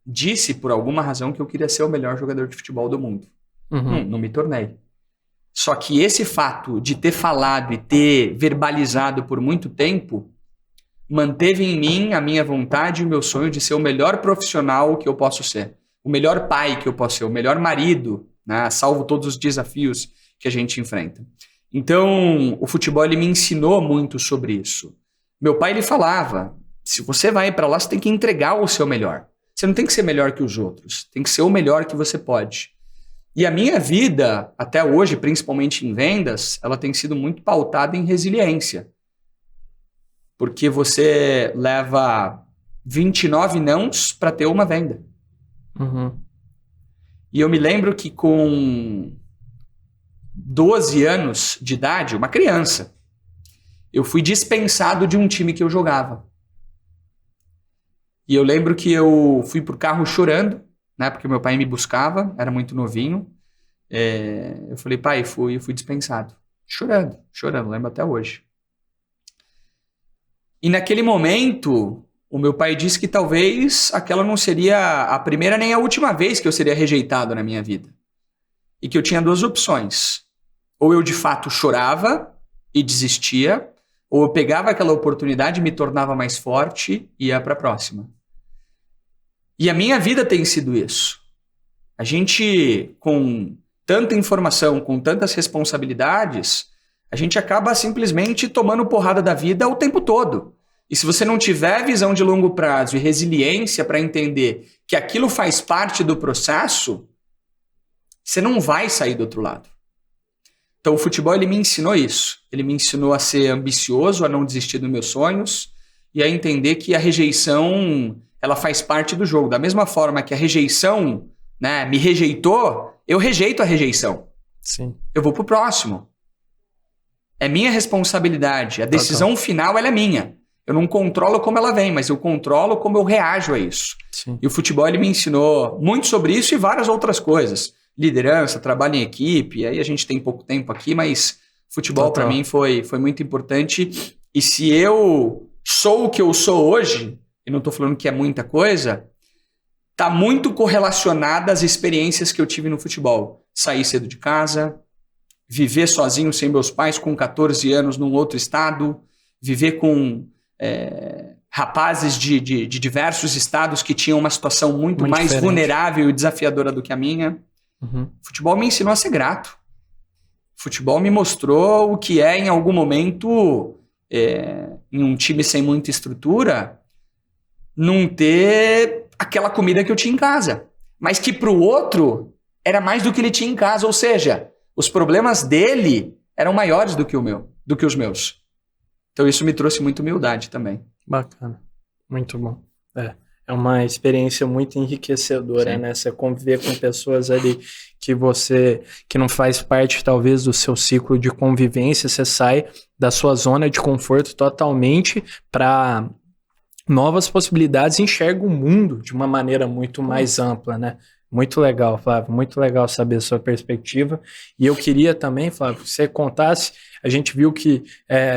disse, por alguma razão, que eu queria ser o melhor jogador de futebol do mundo. Uhum. Não me tornei. Só que esse fato de ter falado e ter verbalizado por muito tempo manteve em mim a minha vontade e o meu sonho de ser o melhor profissional que eu posso ser. O melhor pai que eu posso ser, o melhor marido, né, salvo todos os desafios que a gente enfrenta. Então, o futebol ele me ensinou muito sobre isso. Meu pai ele falava, se você vai para lá, você tem que entregar o seu melhor. Você não tem que ser melhor que os outros, tem que ser o melhor que você pode. E a minha vida, até hoje, principalmente em vendas, ela tem sido muito pautada em resiliência. Porque você leva 29 nãos para ter uma venda. Uhum. E eu me lembro que com 12 anos de idade, uma criança, eu fui dispensado de um time que eu jogava. E eu lembro que eu fui pro carro chorando, né, porque meu pai me buscava, era muito novinho. Eu falei, pai, fui dispensado. Chorando, lembro até hoje. E naquele momento, o meu pai disse que talvez aquela não seria a primeira nem a última vez que eu seria rejeitado na minha vida. E que eu tinha 2 opções. Ou eu de fato chorava e desistia, ou eu pegava aquela oportunidade, me tornava mais forte e ia para a próxima. E a minha vida tem sido isso. A gente, com tanta informação, com tantas responsabilidades, a gente acaba simplesmente tomando porrada da vida o tempo todo. E se você não tiver visão de longo prazo e resiliência para entender que aquilo faz parte do processo, você não vai sair do outro lado. Então o futebol ele me ensinou isso. Ele me ensinou a ser ambicioso, a não desistir dos meus sonhos e a entender que a rejeição ela faz parte do jogo. Da mesma forma que a rejeição, né, me rejeitou, eu rejeito a rejeição. Sim. Eu vou pro próximo. É minha responsabilidade. A decisão final ela é minha. Eu não controlo como ela vem, mas eu controlo como eu reajo a isso. Sim. E o futebol ele me ensinou muito sobre isso e várias outras coisas. Liderança, trabalho em equipe, aí a gente tem pouco tempo aqui, mas futebol para mim foi muito importante. E se eu sou o que eu sou hoje, e não estou falando que é muita coisa, tá muito correlacionada às experiências que eu tive no futebol. Sair cedo de casa, viver sozinho sem meus pais com 14 anos num outro estado, viver com rapazes de diversos estados que tinham uma situação muito mais diferente, vulnerável e desafiadora do que a minha. Futebol me ensinou a ser grato. Futebol me mostrou o que é, em algum momento, em um time sem muita estrutura, não ter aquela comida que eu tinha em casa. Mas que para o outro era mais do que ele tinha em casa. Ou seja, os problemas dele eram maiores do que os meus. Então isso me trouxe muita humildade também. Bacana. Muito bom. É uma experiência muito enriquecedora, Sim. né? Você conviver com pessoas ali que não faz parte, talvez, do seu ciclo de convivência, você sai da sua zona de conforto totalmente para novas possibilidades e enxerga o mundo de uma maneira muito mais ampla, né? Muito legal, Flávio. Muito legal saber a sua perspectiva. E eu queria também, Flávio, que você contasse, a gente viu que,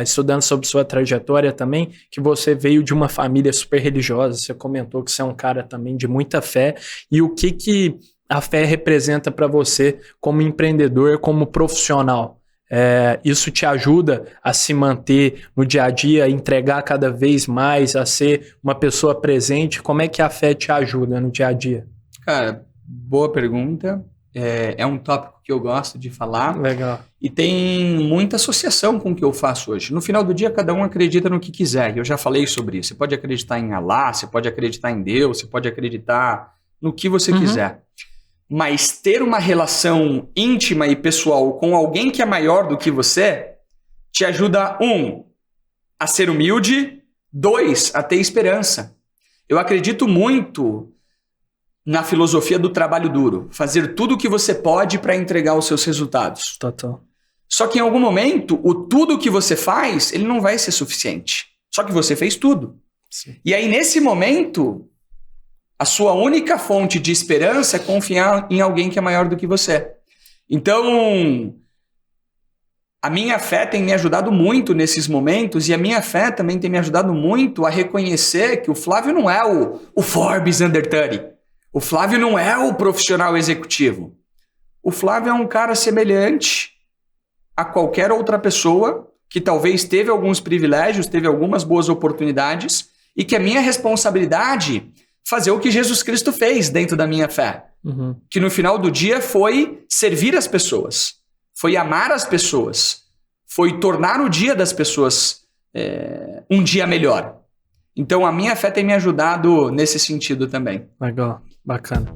estudando sobre sua trajetória também, que você veio de uma família super religiosa, você comentou que você é um cara também de muita fé, e o que a fé representa para você como empreendedor, como profissional? Isso te ajuda a se manter no dia a dia, a entregar cada vez mais, a ser uma pessoa presente? Como é que a fé te ajuda no dia a dia? Cara, boa pergunta. É um tópico que eu gosto de falar. Legal. E tem muita associação com o que eu faço hoje. No final do dia, cada um acredita no que quiser. E eu já falei sobre isso. Você pode acreditar em Allah, você pode acreditar em Deus, você pode acreditar no que você quiser. Mas ter uma relação íntima e pessoal com alguém que é maior do que você te ajuda, 1, a ser humilde, 2, a ter esperança. Eu acredito muito na filosofia do trabalho duro. Fazer tudo o que você pode para entregar os seus resultados. Total. Só que em algum momento, o tudo que você faz, ele não vai ser suficiente. Só que você fez tudo. Sim. E aí, nesse momento, a sua única fonte de esperança é confiar em alguém que é maior do que você. Então, a minha fé tem me ajudado muito nesses momentos, e a minha fé também tem me ajudado muito a reconhecer que o Flávio não é o Forbes Under 30. O Flávio não é o profissional executivo. O Flávio é um cara semelhante a qualquer outra pessoa que talvez teve alguns privilégios, teve algumas boas oportunidades, e que é minha responsabilidade fazer o que Jesus Cristo fez dentro da minha fé. Que no final do dia foi servir as pessoas, foi amar as pessoas, foi tornar o dia das pessoas um dia melhor. Então a minha fé tem me ajudado nesse sentido também. Legal, bacana.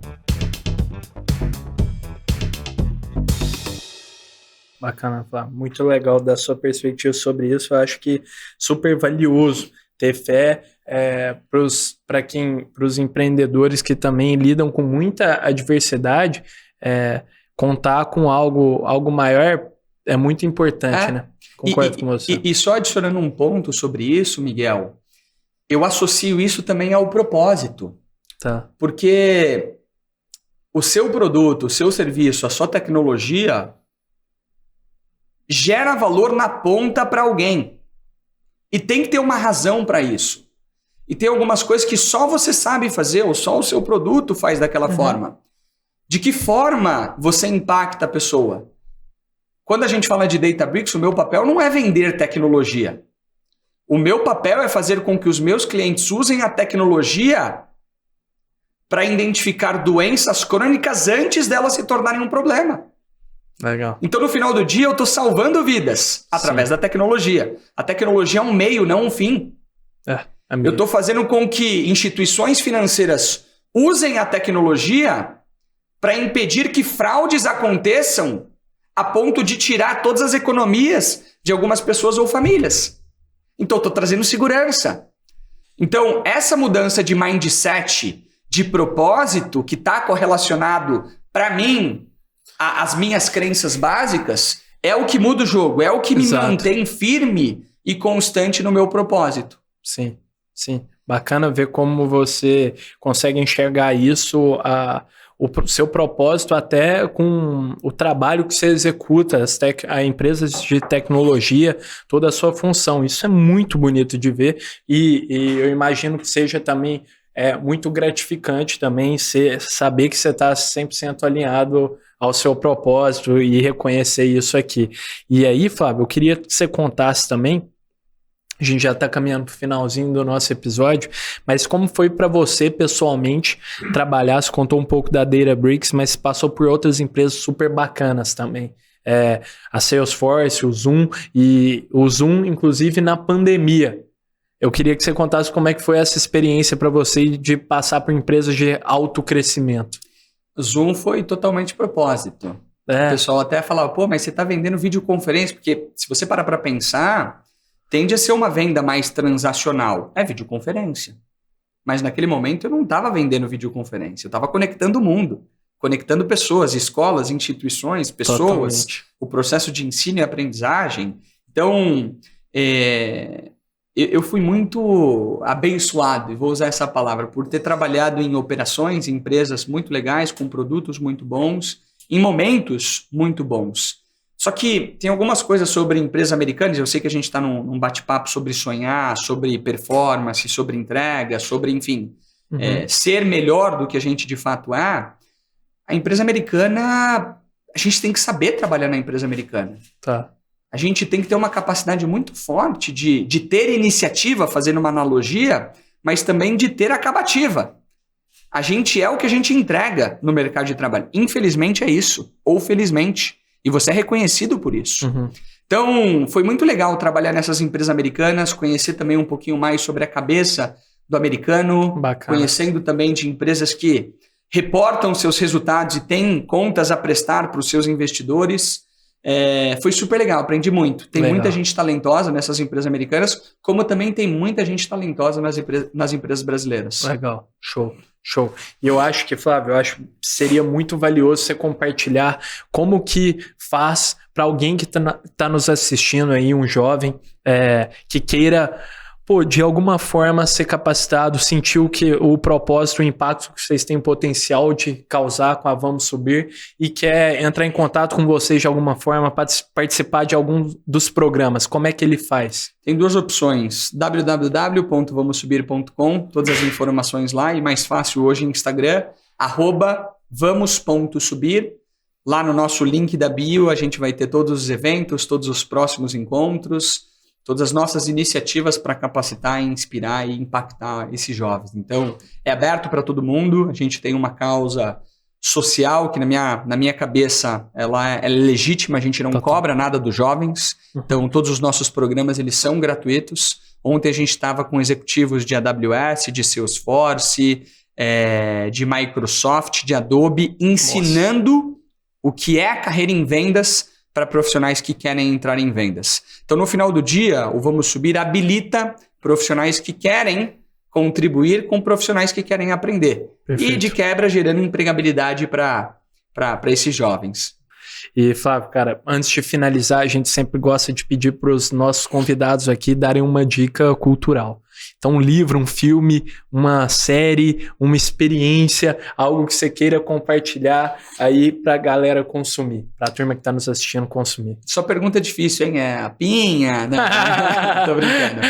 Bacana, Flávio. Muito legal da sua perspectiva sobre isso. Eu acho que super valioso ter fé para os empreendedores que também lidam com muita adversidade. Contar com algo maior é muito importante, né? Concordo com você. E só adicionando um ponto sobre isso, Miguel, eu associo isso também ao propósito. Tá. Porque o seu produto, o seu serviço, a sua tecnologia gera valor na ponta para alguém. E tem que ter uma razão para isso. E tem algumas coisas que só você sabe fazer, ou só o seu produto faz daquela forma. De que forma você impacta a pessoa? Quando a gente fala de Databricks, o meu papel não é vender tecnologia. O meu papel é fazer com que os meus clientes usem a tecnologia para identificar doenças crônicas antes delas se tornarem um problema. Legal. Então, no final do dia, eu estou salvando vidas através da tecnologia. A tecnologia é um meio, não um fim. Eu estou fazendo com que instituições financeiras usem a tecnologia para impedir que fraudes aconteçam a ponto de tirar todas as economias de algumas pessoas ou famílias. Então, eu estou trazendo segurança. Então, essa mudança de mindset, de propósito, que está correlacionado, para mim, às minhas crenças básicas, é o que muda o jogo, é o que me mantém firme e constante no meu propósito. Sim, sim. Bacana ver como você consegue enxergar isso, o seu propósito até com o trabalho que você executa, a empresas de tecnologia, toda a sua função. Isso é muito bonito de ver e eu imagino que seja também muito gratificante também saber que você está 100% alinhado ao seu propósito e reconhecer isso aqui. E aí, Fábio, eu queria que você contasse também. A gente já está caminhando para o finalzinho do nosso episódio, mas como foi para você pessoalmente trabalhar? Você contou um pouco da Databricks, mas passou por outras empresas super bacanas também. A Salesforce, o Zoom, e o Zoom, inclusive, na pandemia. Eu queria que você contasse como é que foi essa experiência para você de passar por empresas de alto crescimento. O Zoom foi totalmente propósito. O pessoal até falava, pô, mas você está vendendo videoconferência? Porque se você parar para pensar, tende a ser uma venda mais transacional. É videoconferência. Mas naquele momento eu não estava vendendo videoconferência. Eu estava conectando o mundo, conectando pessoas, escolas, instituições, pessoas, totalmente. O processo de ensino e aprendizagem. Então, eu fui muito abençoado, e vou usar essa palavra, por ter trabalhado em operações, em empresas muito legais, com produtos muito bons, em momentos muito bons. Só que tem algumas coisas sobre empresas americanas, eu sei que a gente está num bate-papo sobre sonhar, sobre performance, sobre entrega, sobre, enfim, ser melhor do que a gente de fato é. A empresa americana, a gente tem que saber trabalhar na empresa americana. Tá. A gente tem que ter uma capacidade muito forte de ter iniciativa, fazendo uma analogia, mas também de ter acabativa. A gente é o que a gente entrega no mercado de trabalho. Infelizmente é isso, ou felizmente. E você é reconhecido por isso. Uhum. Então, foi muito legal trabalhar nessas empresas americanas, conhecer também um pouquinho mais sobre a cabeça do americano, bacana. Conhecendo também de empresas que reportam seus resultados e têm contas a prestar para os seus investidores. Foi super legal, aprendi muito. Tem muita gente talentosa nessas empresas americanas, como também tem muita gente talentosa nas empresas brasileiras. Legal, show. E eu acho que, Flávio, que seria muito valioso você compartilhar como que faz para alguém que tá nos assistindo aí, um jovem que queira, de alguma forma ser capacitado, sentir que o propósito, o impacto que vocês têm potencial de causar com a Vamos Subir e quer entrar em contato com vocês de alguma forma, participar de algum dos programas. Como é que ele faz? Tem duas opções, www.vamossubir.com, todas as informações lá, e mais fácil hoje no Instagram, @vamos.subir. Lá no nosso link da bio a gente vai ter todos os eventos, todos os próximos encontros, todas as nossas iniciativas para capacitar, inspirar e impactar esses jovens. Então, é aberto para todo mundo. A gente tem uma causa social que, na minha cabeça, ela é legítima. A gente não cobra nada dos jovens. Então, todos os nossos programas eles são gratuitos. Ontem a gente estava com executivos de AWS, de Salesforce, de Microsoft, de Adobe, ensinando o que é a carreira em vendas para profissionais que querem entrar em vendas. Então, no final do dia, o Vamos Subir habilita profissionais que querem contribuir com profissionais que querem aprender. Perfeito. E, de quebra, gerando empregabilidade para esses jovens. E, Flávio, cara, antes de finalizar, a gente sempre gosta de pedir para os nossos convidados aqui darem uma dica cultural. Então, um livro, um filme, uma série, uma experiência, algo que você queira compartilhar aí pra galera consumir, pra turma que tá nos assistindo consumir. Sua pergunta é difícil, hein? É a pinha? Não, tô brincando.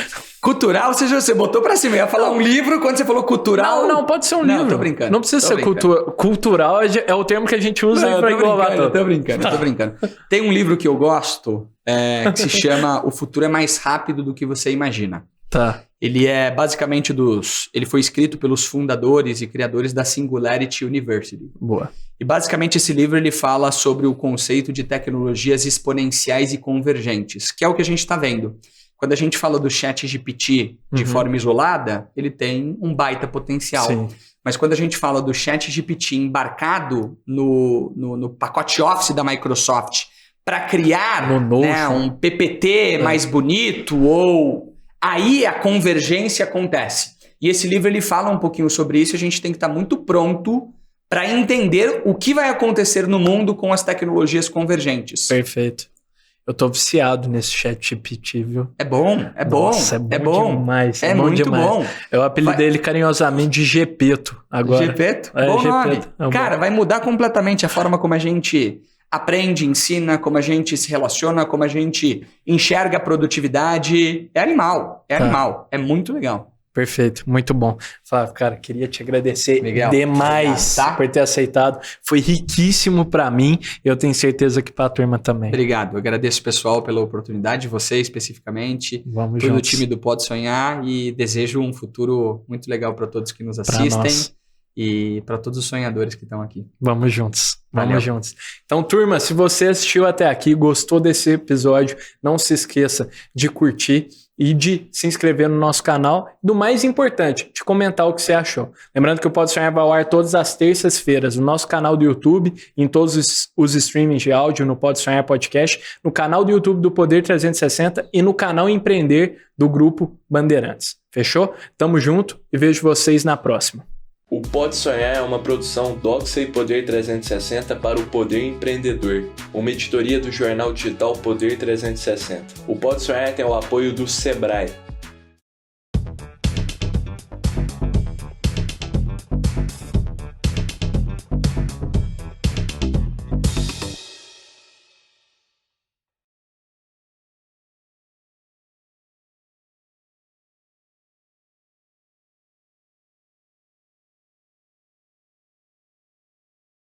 Cultural, você botou pra cima. Eu ia falar um livro, quando você falou cultural... Não, pode ser um livro. Não, tô brincando. Não precisa ser cultural, é o termo que a gente usa pra englobar tudo. Tô brincando. Tem um livro que eu gosto, que se chama O Futuro é Mais Rápido do que Você Imagina. Tá. Ele é basicamente ele foi escrito pelos fundadores e criadores da Singularity University. Boa. E basicamente esse livro ele fala sobre o conceito de tecnologias exponenciais e convergentes, que é o que a gente está vendo. Quando a gente fala do ChatGPT de forma isolada, ele tem um baita potencial. Sim. Mas quando a gente fala do ChatGPT embarcado no pacote Office da Microsoft para criar um PPT mais bonito ou... Aí a convergência acontece. E esse livro ele fala um pouquinho sobre isso. A gente tem que estar muito pronto para entender o que vai acontecer no mundo com as tecnologias convergentes. Perfeito. Eu tô viciado nesse ChatGPT, viu? É bom, é bom. Nossa, é bom demais. É bom muito demais. bom. Eu apelidei ele carinhosamente de Gepeto agora. Gepeto? É, Bom nome. Gepeto. É um Cara, vai mudar completamente a forma como a gente aprende, ensina, como a gente se relaciona, como a gente enxerga a produtividade. É animal, animal. É muito legal. Perfeito, muito bom. Flávio, cara, queria te agradecer Miguel, demais obrigado, tá? por ter aceitado. Foi riquíssimo pra mim e eu tenho certeza que pra turma também. Obrigado, eu agradeço pessoal pela oportunidade, você especificamente, Vamos todo o juntos. time do Pode Sonhar e desejo um futuro muito legal para todos que nos Pra assistem nós. e para todos os sonhadores que estão aqui. Vamos juntos. Vamos Valeu. juntos. Então, turma, se você assistiu até aqui, gostou desse episódio, não se esqueça de curtir e de se inscrever no nosso canal. Do mais importante, de comentar o que você achou. Lembrando que o Pode Sonhar vai ao ar todas as terças-feiras no nosso canal do YouTube, em todos os streamings de áudio, no Pode Sonhar Podcast, no canal do YouTube do Poder 360 e no canal Empreender do Grupo Bandeirantes. Fechou? Tamo junto e vejo vocês na próxima. O Pode Sonhar é uma produção Doxa e Poder 360 para o Poder Empreendedor, uma editoria do jornal digital Poder 360. O Pode Sonhar tem o apoio do Sebrae.